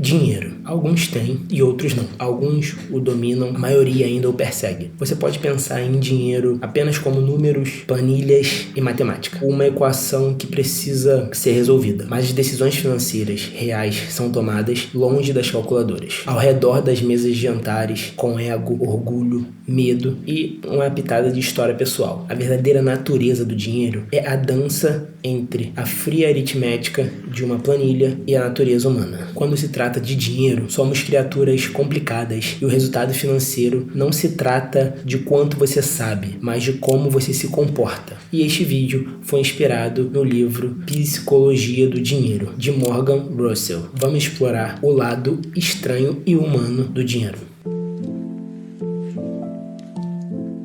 Dinheiro. Alguns têm e outros não. Alguns o dominam, a maioria ainda o persegue. Você pode pensar em dinheiro apenas como números, planilhas e matemática. Uma equação que precisa ser resolvida. Mas as decisões financeiras reais são tomadas longe das calculadoras. Ao redor das mesas de jantares, com ego, orgulho, medo e uma pitada de história pessoal. A verdadeira natureza do dinheiro é a dança entre a fria aritmética de uma planilha e a natureza humana. Quando se trata de dinheiro, somos criaturas complicadas e o resultado financeiro não se trata de quanto você sabe, mas de como você se comporta. E este vídeo foi inspirado no livro Psicologia do Dinheiro, de Morgan Russell. Vamos explorar o lado estranho e humano do dinheiro.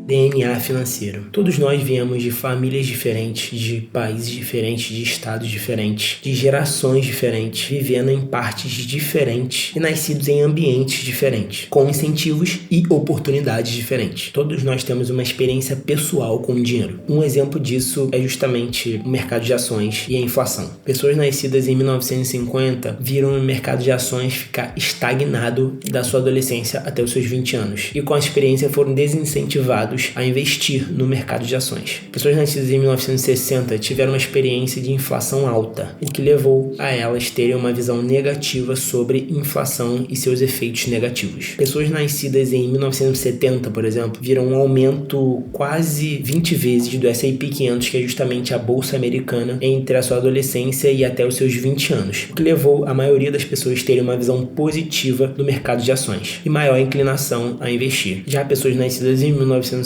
DNA financeiro. Todos nós viemos de famílias diferentes, de países diferentes, de estados diferentes, de gerações diferentes, vivendo em partes diferentes e nascidos em ambientes diferentes, com incentivos e oportunidades diferentes. Todos nós temos uma experiência pessoal com o dinheiro. Um exemplo disso é justamente o mercado de ações e a inflação. Pessoas nascidas em 1950 viram o mercado de ações ficar estagnado da sua adolescência até os seus 20 anos e com a experiência foram desincentivados a investir no mercado de ações. Pessoas nascidas em 1960 tiveram uma experiência de inflação alta, o que levou a elas terem uma visão negativa sobre inflação e seus efeitos negativos. Pessoas nascidas em 1970, por exemplo, viram um aumento quase 20 vezes do S&P 500, que é justamente a bolsa americana, entre a sua adolescência e até os seus 20 anos, o que levou a maioria das pessoas terem uma visão positiva do mercado de ações e maior inclinação a investir. Já pessoas nascidas em 1960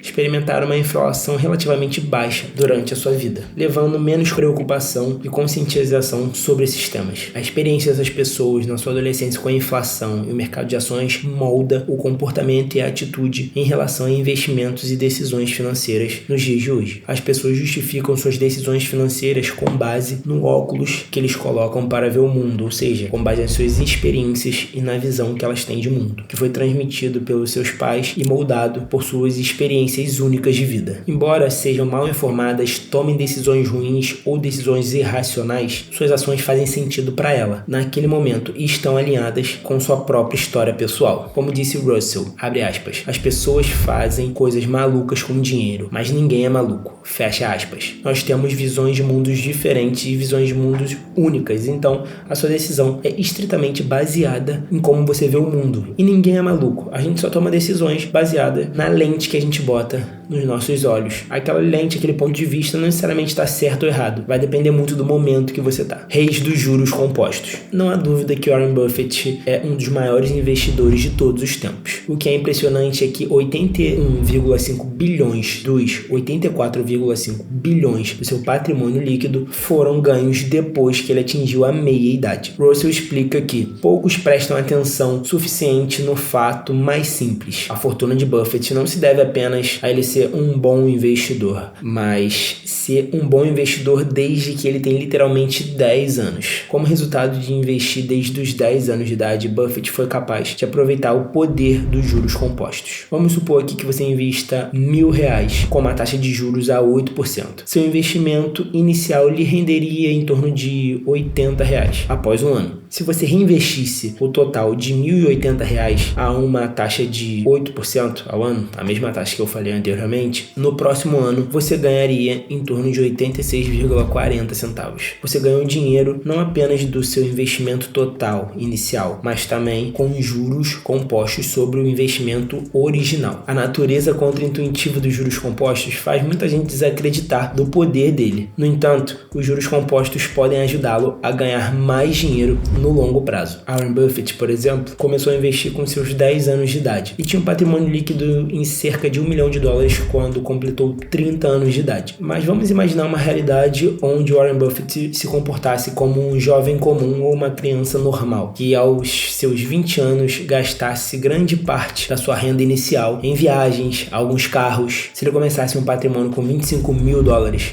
experimentaram uma inflação relativamente baixa durante a sua vida, levando menos preocupação e conscientização sobre esses temas. A experiência dessas pessoas na sua adolescência com a inflação e o mercado de ações molda o comportamento e a atitude em relação a investimentos e decisões financeiras nos dias de hoje. As pessoas justificam suas decisões financeiras com base no óculos que eles colocam para ver o mundo, ou seja, com base nas suas experiências e na visão que elas têm de mundo, que foi transmitido pelos seus pais e moldado por suas experiências únicas de vida. Embora sejam mal informadas, tomem decisões ruins ou decisões irracionais, suas ações fazem sentido para ela, naquele momento, e estão alinhadas com sua própria história pessoal. Como disse Russell, abre aspas, as pessoas fazem coisas malucas com dinheiro, mas ninguém é maluco, fecha aspas. Nós temos visões de mundos diferentes e visões de mundos únicas, então a sua decisão é estritamente baseada em como você vê o mundo. E ninguém é maluco, a gente só toma decisões baseadas na lente que a gente bota nos nossos olhos. Aquela lente, aquele ponto de vista não necessariamente está certo ou errado. Vai depender muito do momento que você está. Reis dos juros compostos. Não há dúvida que Warren Buffett é um dos maiores investidores de todos os tempos. O que é impressionante é que 81,5 bilhões dos 84,5 bilhões do seu patrimônio líquido foram ganhos depois que ele atingiu a meia-idade. Russell explica que poucos prestam atenção suficiente no fato mais simples. A fortuna de Buffett não se deve apenas a ele ser um bom investidor, mas ser um bom investidor desde que ele tem literalmente 10 anos. Como resultado de investir desde os 10 anos de idade, Buffett foi capaz de aproveitar o poder dos juros compostos. Vamos supor aqui que você invista R$1.000 com uma taxa de juros a 8%. Seu investimento inicial lhe renderia em torno de R$80 após um ano. Se você reinvestisse o total de R$1.080 a uma taxa de 8% ao ano, a mesma taxa que eu falei anteriormente, no próximo ano você ganharia em torno de 86,40 centavos. Você ganhou dinheiro não apenas do seu investimento total inicial, mas também com juros compostos sobre o investimento original. A natureza contra-intuitiva dos juros compostos faz muita gente desacreditar do poder dele. No entanto, os juros compostos podem ajudá-lo a ganhar mais dinheiro no longo prazo. Warren Buffett, por exemplo, começou a investir com seus 10 anos de idade e tinha um patrimônio líquido em cerca de $1 milhão quando completou 30 anos de idade. Mas vamos imaginar uma realidade onde Warren Buffett se comportasse como um jovem comum ou uma criança normal, que aos seus 20 anos gastasse grande parte da sua renda inicial em viagens, alguns carros. Se ele começasse um patrimônio com $25 mil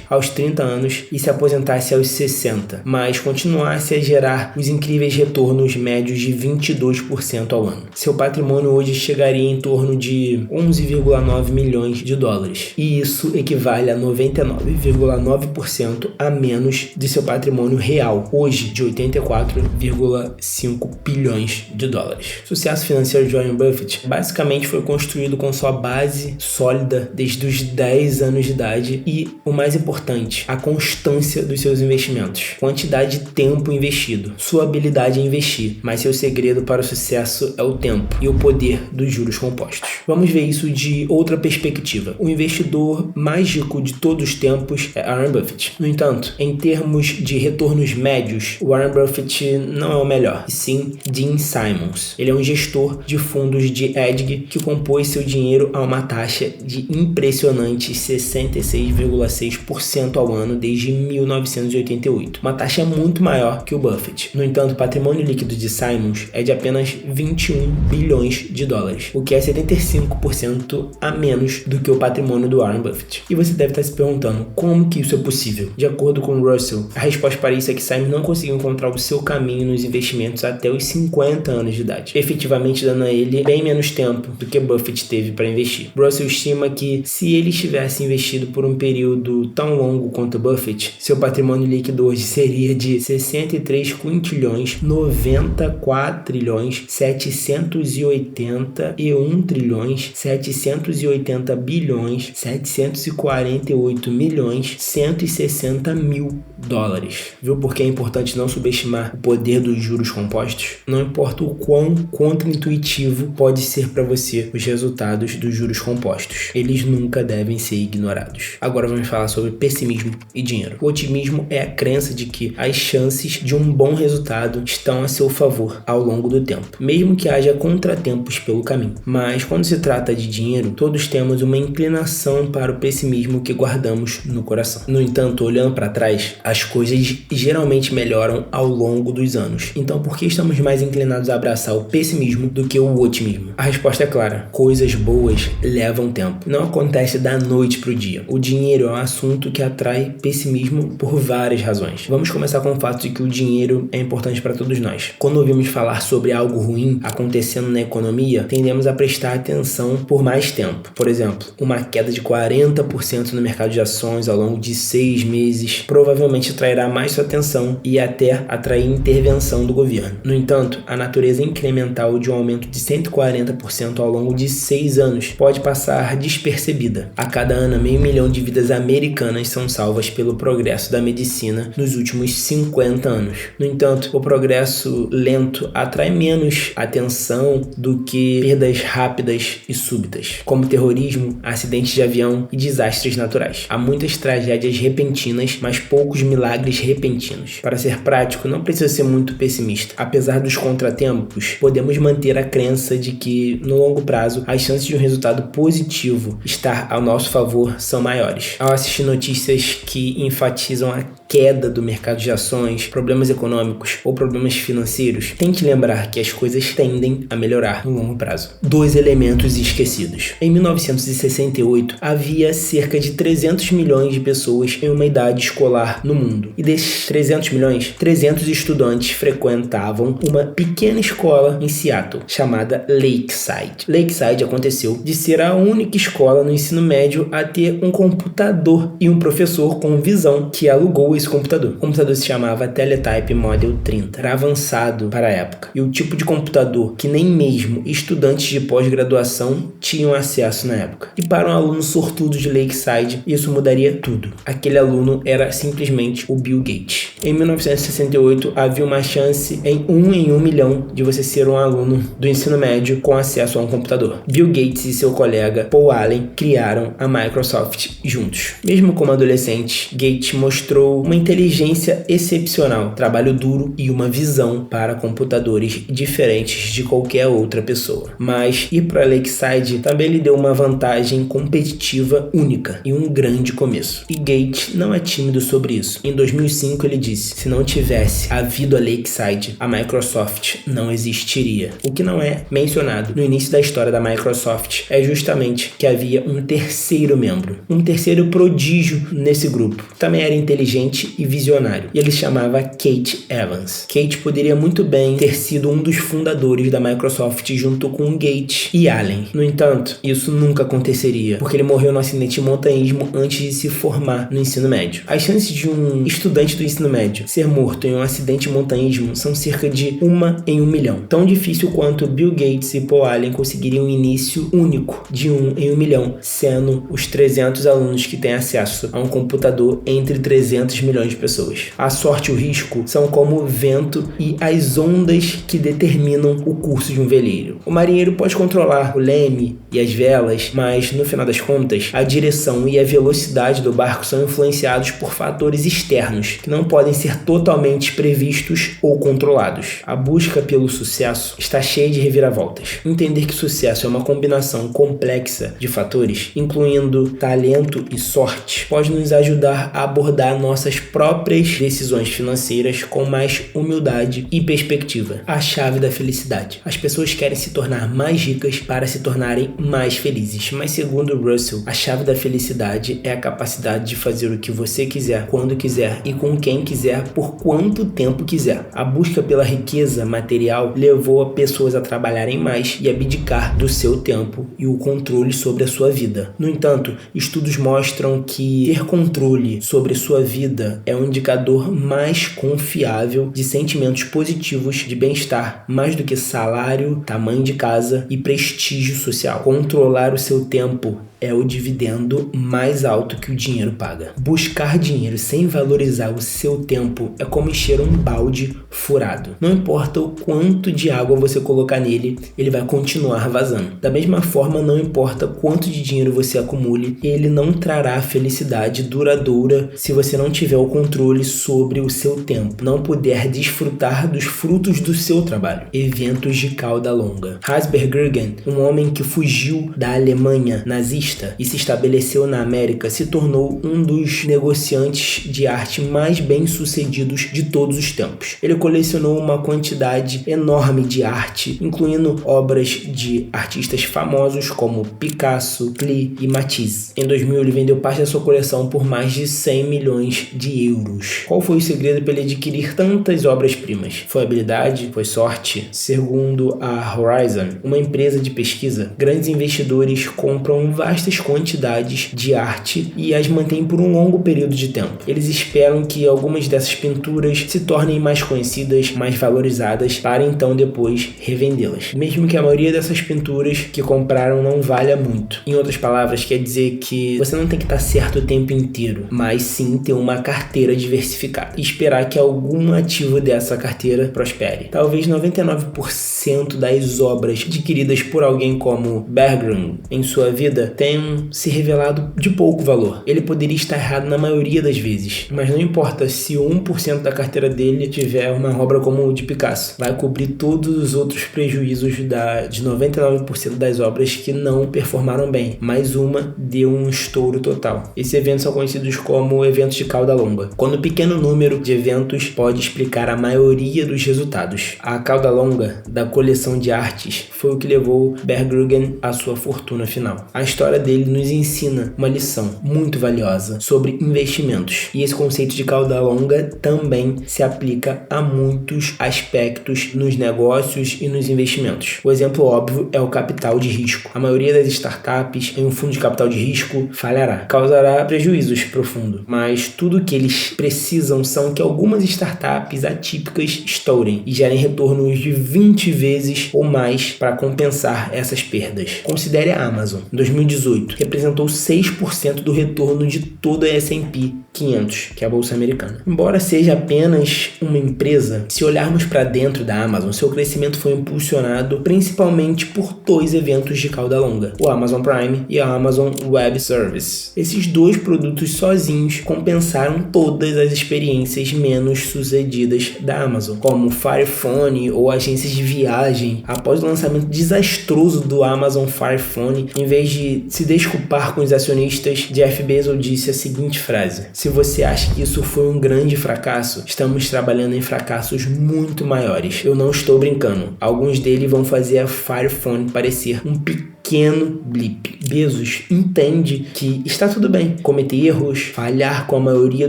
aos 30 anos e se aposentasse aos 60, mas continuasse a gerar os incríveis incríveis retornos médios de 22% ao ano. Seu patrimônio hoje chegaria em torno de 11,9 milhões de dólares, e isso equivale a 99,9% a menos de seu patrimônio real, hoje de 84,5 bilhões de dólares. O sucesso financeiro de Warren Buffett basicamente foi construído com sua base sólida desde os 10 anos de idade e, o mais importante, a constância dos seus investimentos, quantidade de tempo investido, sua habilidade em investir, mas seu segredo para o sucesso é o tempo e o poder dos juros compostos. Vamos ver isso de outra perspectiva. O investidor mais rico de todos os tempos é Warren Buffett. No entanto, em termos de retornos médios, Warren Buffett não é o melhor, e sim Dean Simons. Ele é um gestor de fundos de hedge que compôs seu dinheiro a uma taxa de impressionantes 66,6% ao ano desde 1988, uma taxa muito maior que o Buffett. No entanto, o patrimônio líquido de Simons é de apenas 21 bilhões de dólares, o que é 75% a menos do que o patrimônio do Warren Buffett. E você deve estar se perguntando, como que isso é possível? De acordo com Russell, a resposta para isso é que Simons não conseguiu encontrar o seu caminho nos investimentos até os 50 anos de idade, efetivamente dando a ele bem menos tempo do que Buffett teve para investir. Russell estima que, se ele tivesse investido por um período tão longo quanto Buffett, seu patrimônio líquido hoje seria de 63 quintilhões, 94 trilhões, 781 trilhões, 780 bilhões, 748 milhões, 160 mil dólares. Viu por que é importante não subestimar o poder dos juros compostos? Não importa o quão contra-intuitivo pode ser para você os resultados dos juros compostos, eles nunca devem ser ignorados. Agora vamos falar sobre pessimismo e dinheiro. O otimismo é a crença de que as chances de um bom resultado estão a seu favor ao longo do tempo, mesmo que haja contratempos pelo caminho. Mas quando se trata de dinheiro, todos temos uma inclinação para o pessimismo que guardamos no coração. No entanto, olhando para trás, as coisas geralmente melhoram ao longo dos anos. Então, por que estamos mais inclinados a abraçar o pessimismo do que o otimismo? A resposta é clara: coisas boas levam tempo. Não acontece da noite para o dia. O dinheiro é um assunto que atrai pessimismo por várias razões. Vamos começar com o fato de que o dinheiro é importante para todos nós. Quando ouvimos falar sobre algo ruim acontecendo na economia, tendemos a prestar atenção por mais tempo. Por exemplo, uma queda de 40% no mercado de ações ao longo de 6 meses provavelmente atrairá mais sua atenção e até atrair intervenção do governo. No entanto, a natureza incremental de um aumento de 140% ao longo de 6 anos pode passar despercebida. A cada ano, 500 mil de vidas americanas são salvas pelo progresso da medicina nos últimos 50 anos. No entanto, o progresso lento atrai menos atenção do que perdas rápidas e súbitas, como terrorismo, acidentes de avião e desastres naturais. Há muitas tragédias repentinas, mas poucos milagres repentinos. Para ser prático, não precisa ser muito pessimista. Apesar dos contratempos, podemos manter a crença de que, no longo prazo, as chances de um resultado positivo estar ao nosso favor são maiores. Ao assistir notícias que enfatizam a queda do mercado de ações, problemas econômicos ou problemas financeiros, tente lembrar que as coisas tendem a melhorar no longo prazo. 2 elementos esquecidos. Em 1968, havia cerca de 300 milhões de pessoas em uma idade escolar no mundo. E desses 300 milhões, 300 estudantes frequentavam uma pequena escola em Seattle, chamada Lakeside. Lakeside aconteceu de ser a única escola no ensino médio a ter um computador e um professor com visão que alugou esse computador. O computador se chamava Teletype Model 30. Era avançado para a época. E o tipo de computador que nem mesmo estudantes de pós-graduação tinham acesso na época. E para um aluno sortudo de Lakeside, isso mudaria tudo. Aquele aluno era simplesmente o Bill Gates. Em 1968, havia uma chance em 1 milhão de você ser um aluno do ensino médio com acesso a um computador. Bill Gates e seu colega Paul Allen criaram a Microsoft juntos. Mesmo como adolescente, Gates mostrou uma inteligência excepcional, trabalho duro e uma visão para computadores diferentes de qualquer outra pessoa. Mas ir para Lakeside também lhe deu uma vantagem competitiva única e um grande começo. E Gates não é tímido sobre isso. isso. Em 2005 ele disse: se não tivesse havido a Lakeside, a Microsoft não existiria. O que não é mencionado no início da história da Microsoft é justamente que havia um terceiro membro, um terceiro prodígio nesse grupo. Também era inteligente e visionário, e ele se chamava Kate Evans. Kate poderia muito bem ter sido um dos fundadores da Microsoft junto com Gates e Allen. No entanto, isso nunca aconteceria, porque ele morreu no acidente de montanhismo antes de se formar no ensino médio. As chances de um estudante do ensino médio ser morto em um acidente de montanhismo são cerca de 1 em 1 milhão. Tão difícil quanto Bill Gates e Paul Allen conseguiriam um início único de 1 em 1 milhão, sendo os 300 alunos que têm acesso a um computador entre 300 milhões de pessoas. A sorte e o risco são como o vento e as ondas que determinam o curso de um veleiro. O marinheiro pode controlar o leme e as velas, mas no final das contas, a direção e a velocidade do barco são influenciados por fatores externos que não podem ser totalmente previstos ou controlados. A busca pelo sucesso está cheia de reviravoltas. Entender que sucesso é uma combinação complexa de fatores, incluindo talento e sorte, pode nos ajudar a abordar nossas próprias decisões financeiras com mais humildade e perspectiva. A chave da felicidade. As pessoas querem se tornar mais ricas para se tornarem mais felizes, mas segundo Russell, a chave da felicidade é a capacidade de fazer o que você quiser, quando quiser e com quem quiser, por quanto tempo quiser. A busca pela riqueza material levou a pessoas a trabalharem mais e abdicar do seu tempo e o controle sobre a sua vida. No entanto, estudos mostram que ter controle sobre sua vida é um indicador mais confiável de sentimentos positivos de bem-estar, mais do que salário, tamanho de casa e prestígio social. Controlar o seu tempo é o dividendo mais alto que o dinheiro paga. Buscar dinheiro sem valorizar o seu tempo é como encher um balde furado. Não importa o quanto de água você colocar nele, ele vai continuar vazando. Da mesma forma, não importa quanto de dinheiro você acumule, ele não trará felicidade duradoura se você não tiver o controle sobre o seu tempo, não puder desfrutar dos frutos do seu trabalho. Eventos de cauda longa. Hasberg Gergen, um homem que fugiu da Alemanha nazista e se estabeleceu na América, se tornou um dos negociantes de arte mais bem-sucedidos de todos os tempos. Ele colecionou uma quantidade enorme de arte, incluindo obras de artistas famosos como Picasso, Klee e Matisse. Em 2000, ele vendeu parte da sua coleção por mais de 100 milhões de euros. Qual foi o segredo para ele adquirir tantas obras-primas? Foi habilidade? Foi sorte? Segundo a Horizon, uma empresa de pesquisa, grandes investidores compram vastas quantidades de arte e as mantêm por um longo período de tempo. Eles esperam que algumas dessas pinturas se tornem mais conhecidas, mais valorizadas, para então depois revendê-las. Mesmo que a maioria dessas pinturas que compraram não valha muito. Em outras palavras, quer dizer que você não tem que estar certo o tempo inteiro, mas sim ter uma carteira diversificada e esperar que algum ativo dessa carteira prospere. Talvez 99% das obras adquiridas por alguém como Berggruen em sua vida tenham se revelado de pouco valor. Ele poderia estar errado na maioria das vezes, mas não importa se 1% da carteira dele tiver uma obra como o de Picasso. Vai cobrir todos os outros prejuízos de 99% das obras que não performaram bem. Mais uma deu um estouro total. Esses eventos são conhecidos como eventos de cauda longa, quando um pequeno número de eventos pode explicar a maioria dos resultados. A cauda longa da coleção de artes foi o que levou Berggruen à sua fortuna final. A história dele nos ensina uma lição muito valiosa sobre investimentos. E esse conceito de cauda longa também se aplica a muitos aspectos nos negócios e nos investimentos. O exemplo óbvio é o capital de risco. A maioria das startups em um fundo de capital de risco falhará, causará prejuízos profundos, mas tudo o que eles precisam são que algumas startups atípicas estourem e gerem retornos de 20 vezes ou mais para compensar essas perdas. Considere a Amazon. Em 2018, representou 6% do retorno de toda a S&P 500, que é a bolsa americana. Embora seja apenas uma empresa, se olharmos para dentro da Amazon, seu crescimento foi impulsionado principalmente por 2 eventos de cauda longa, o Amazon Prime e a Amazon Web Service. Esses 2 produtos sozinhos compensaram todas as experiências menos sucedidas da Amazon, como o Fire Phone ou agências de viagem. Após o lançamento desastroso do Amazon Fire Phone, em vez de se desculpar com os acionistas, Jeff Bezos disse a seguinte frase: Se você acha que isso foi um grande fracasso, estamos trabalhando em fracassos muito maiores. Eu não estou brincando. Alguns deles vão fazer a Fire Phone parecer um pequeno blip. Bezos entende que está tudo bem cometer erros, falhar com a maioria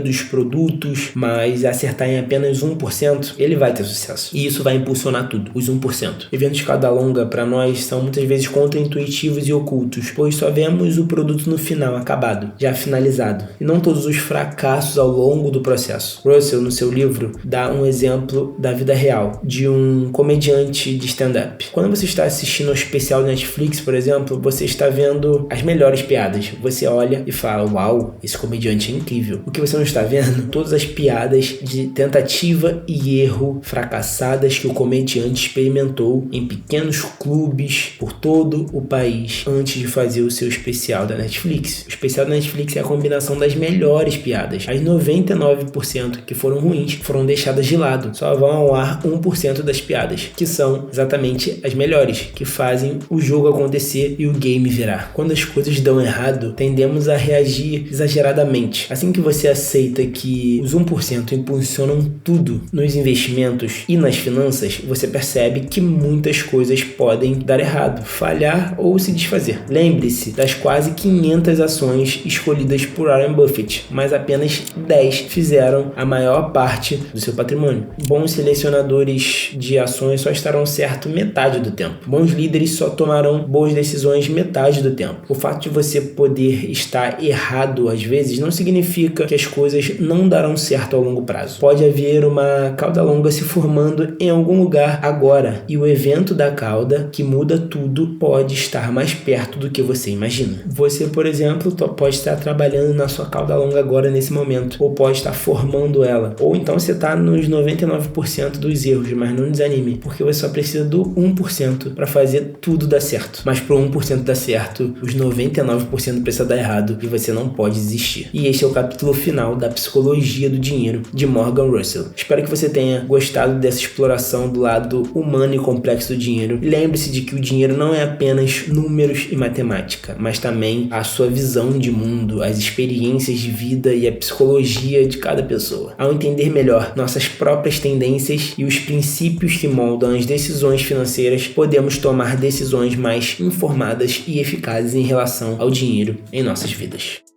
dos produtos, mas acertar em apenas 1%, ele vai ter sucesso. E isso vai impulsionar tudo, os 1%. Eventos de cauda longa, para nós, são muitas vezes contraintuitivos e ocultos, pois só vemos o produto no final, acabado, já finalizado, e não todos os fracassos ao longo do processo. Russell, no seu livro, dá um exemplo da vida real, de um comediante de stand-up. Quando você está assistindo ao especial do Netflix, por exemplo, você está vendo as melhores piadas. Você olha e fala, uau, esse comediante é incrível. O que você não está vendo? Todas as piadas de tentativa e erro fracassadas que o comediante experimentou em pequenos clubes por todo o país antes de fazer o seu especial da Netflix. O especial da Netflix é a combinação das melhores piadas. As 99% que foram ruins foram deixadas de lado. Só vão ao ar 1% das piadas, que são exatamente as melhores, que fazem o jogo acontecer e o game virar. Quando as coisas dão errado, tendemos a reagir exageradamente. Assim que você aceita que os 1% impulsionam tudo nos investimentos e nas finanças, você percebe que muitas coisas podem dar errado, falhar ou se desfazer. Lembre-se das quase 500 ações escolhidas por Warren Buffett, mas apenas 10 fizeram a maior parte do seu patrimônio. Bons selecionadores de ações só estarão certos metade do tempo. Bons líderes só tomarão boas decisões metade do tempo. O fato de você poder estar errado às vezes não significa que as coisas não darão certo ao longo prazo. Pode haver uma cauda longa se formando em algum lugar agora, e o evento da cauda, que muda tudo, pode estar mais perto do que você imagina. Você, por exemplo, pode estar trabalhando na sua cauda longa agora nesse momento, ou pode estar formando ela, ou então você está nos 99% dos erros, mas não desanime, porque você só precisa do 1% para fazer tudo dar certo. Mas para o 1% dar certo, os 99% precisa dar errado e você não pode desistir. E este é o capítulo final da Psicologia do Dinheiro, de Morgan Russell. Espero que você tenha gostado dessa exploração do lado humano e complexo do dinheiro. E lembre-se de que o dinheiro não é apenas números e matemática, mas também a sua visão de mundo, as experiências de vida e a psicologia de cada pessoa. Ao entender melhor nossas próprias tendências e os princípios que moldam as decisões financeiras, podemos tomar decisões mais informadas e eficazes em relação ao dinheiro em nossas vidas.